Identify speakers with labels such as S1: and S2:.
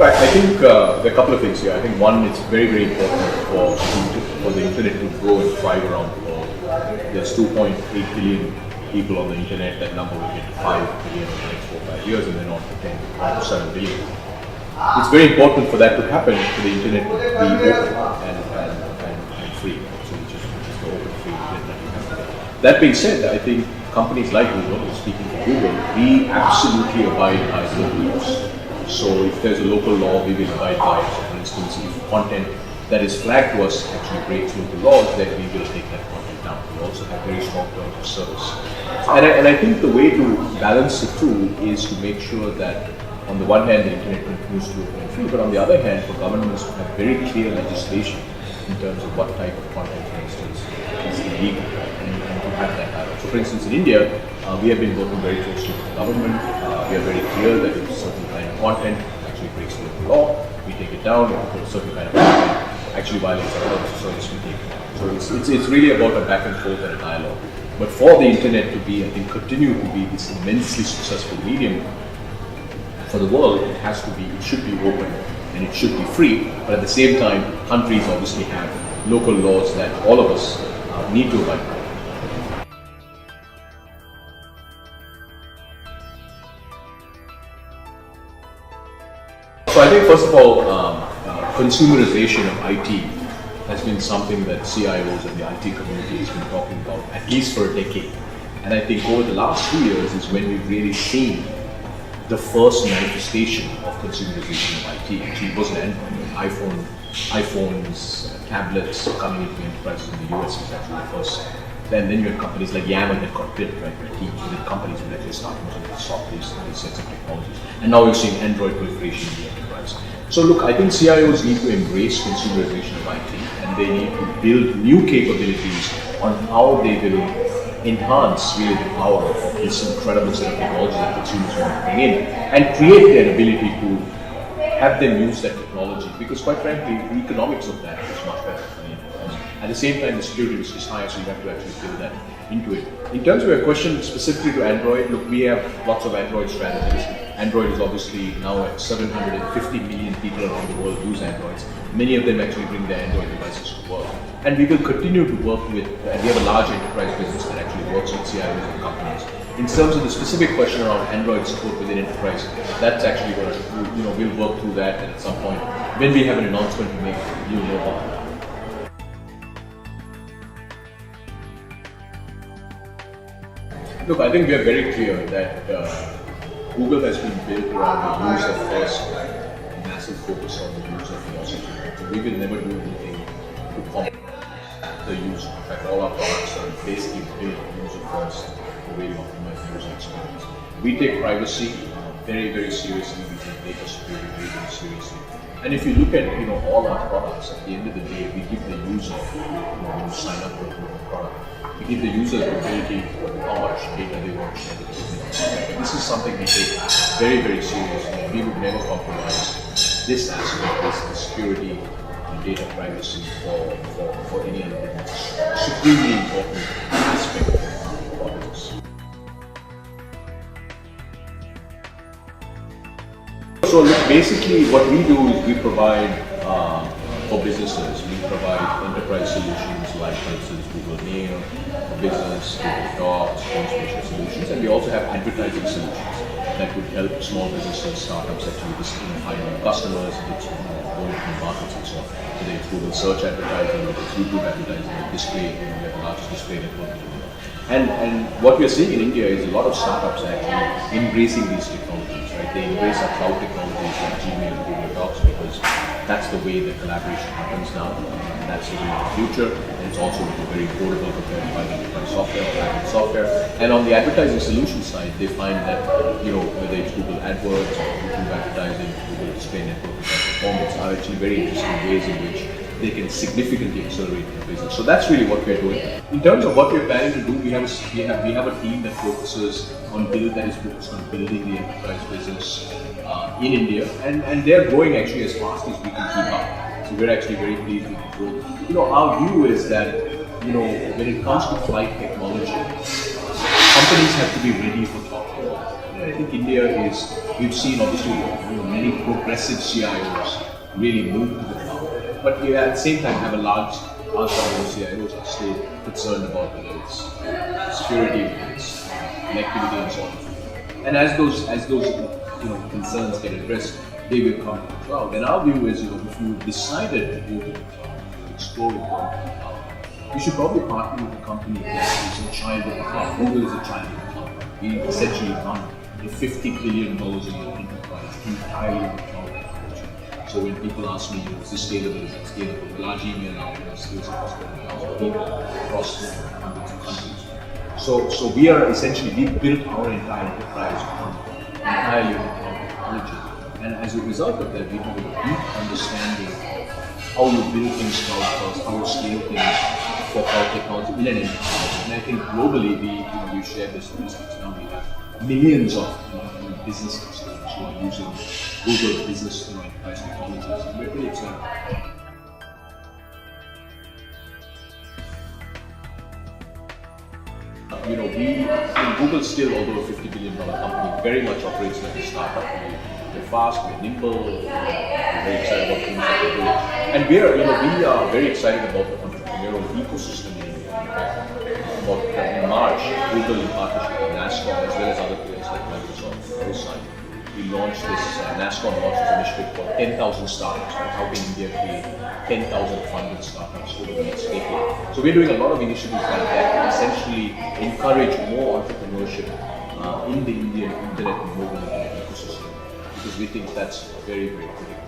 S1: I think there are a couple of things here. I think one, it's very, very important for the internet to grow and thrive around the world. There's 2.8 billion people on the internet. That number will get to 5 billion in the next 4 or 5 years, and then on to 10 to 7 billion. It's very important for that to happen, for the internet to be open and free. So which is the open free internet that we have today. That being said, I think companies like Google, speaking for Google, we absolutely abide by local laws. So if there's a local law, we will abide by it. So for instance, if content that is flagged to us actually breaks local laws, then we will take that content down. We also have very strong terms of service. And I think the way to balance the two is to make sure that on the one hand, the internet continues to be open and free, but on the other hand, for governments to have very clear legislation in terms of what type of content, for instance, is illegal, and to have that dialogue. So for instance, in India, we have been working very closely with the government. We are very clear that if a certain kind of content actually breaks the local law, we take it down. If a certain kind of content actually violates our terms of service, we take it down. So it's really about a back and forth and a dialogue. But for the internet to be, I think, continue to be this immensely successful medium for the world, it should be open and it should be free. But at the same time, countries obviously have local laws that all of us need to abide by. So I think first of all, consumerization of IT has been something that CIOs and the IT community has been talking about at least for a decade. And I think over the last 2 years is when we've really seen the first manifestation of consumerization of IT. Actually, it wasn't iPhones, tablets coming into enterprises in the US was actually the first. Then you had companies like Yammer that got built, right? Where teams within companies would actually start to soft these sets of technologies. And now we're seeing Android proliferation in the enterprise. So look, I think CIOs need to embrace consumerization of IT, and they need to build new capabilities on how they will enhance really the power of this incredible set of technologies that consumers want to bring in, and create their ability to have them use that technology, because quite frankly, the economics of that is much better for the enterprise. At the same time, the security risk is higher, so you have to actually build that into it. In terms of your question specifically to Android, look, we have lots of Android strategies. Android is obviously now at 750 million people around the world use Androids. Many of them actually bring their Android devices to work. And we will continue to work with, and we have a large enterprise business that actually works with CIOs and companies. In terms of the specific question around Android support within enterprise, that's actually going to, we'll work through that, and at some point, when we have an announcement to make, you'll know about it. Look, I think we are very clear that Google has been built around the user first, massive focus on the user philosophy. So we will never do anything to compromise the user. In fact, all our products are basically built user first to really optimize the user experience. We take privacy very, very seriously. We take data security very, very seriously. And if you look at all our products, at the end of the day, we give the user, when you sign up for a Google product, we give the user the ability how much data they want to share with us. This is something we take very, very seriously. We would never compromise this aspect, this security and data privacy for any other business. Supremely important aspect of our business. So look, basically what we do is we provide for businesses, we provide enterprise solutions like, for instance, Google Mail for business, Google Docs, Consumerization solutions, and we also have advertising solutions that would help small businesses, startups actually find new customers, go into new markets and so on. Whether it's Google search advertising, whether it's YouTube advertising, or display, we have the largest display network in India. And what we are seeing in India is a lot of startups actually embracing these technologies, right? They embrace our cloud technologies like Gmail and Google Docs because that's the way the collaboration happens now, and that's the way of the future. And it's also very affordable compared to buying enterprise software or packaged software. And on the advertising solution side, they find that whether it's Google AdWords or YouTube advertising, Google Display Network, performance are actually very interesting ways in which they can significantly accelerate their business. So that's really what we're doing. In terms of what we're planning to do, we have a team that focuses on building the enterprise business in India, and they're growing actually as fast as we can keep up. So we're actually very pleased with the growth. Our view is that when it comes to flight technology, companies have to be ready for top. I think India is, we've seen obviously many progressive CIOs really move to the cloud, but we at the same time have a large number of CIOs are still concerned about whether it's security, whether it's connectivity and so on. And as those concerns get addressed, they will come to the cloud. And our view is, if you decided to go to the cloud, to explore going to the cloud, you should probably partner with a company that is a child of the cloud. Google is a child of the cloud. We essentially run a $50 billion a year enterprise entirely in the cloud technology. So when people ask me, is this scalable, is that scalable? Large email now scales across 20,000 people across hundreds of countries. So we are essentially, we built our entire enterprise on entirely on cloud technology. And as a result of that, we have a deep understanding of how you build things cloud first, how you scale things for cloud technology in an enterprise. And I think globally, we shared this statistics now, we have millions of business customers who are using Google business enterprise technologies. And we're pretty excited. Google still, although a $50 billion company, very much operates like a startup. We're fast, we're nimble, we're very excited about things that we do. And we are very excited about the entrepreneurial ecosystem in India. In March, Google in partnership with NASCOM as well as other players like Microsoft, Rosyth, we launched this, NASCOM launched this initiative called 10,000 Startups, helping India create 10,000 funded startups over the next decade. So we're doing a lot of initiatives like that to essentially encourage more entrepreneurship in the Indian internet and mobile internet ecosystem, because we think that's very, very critical.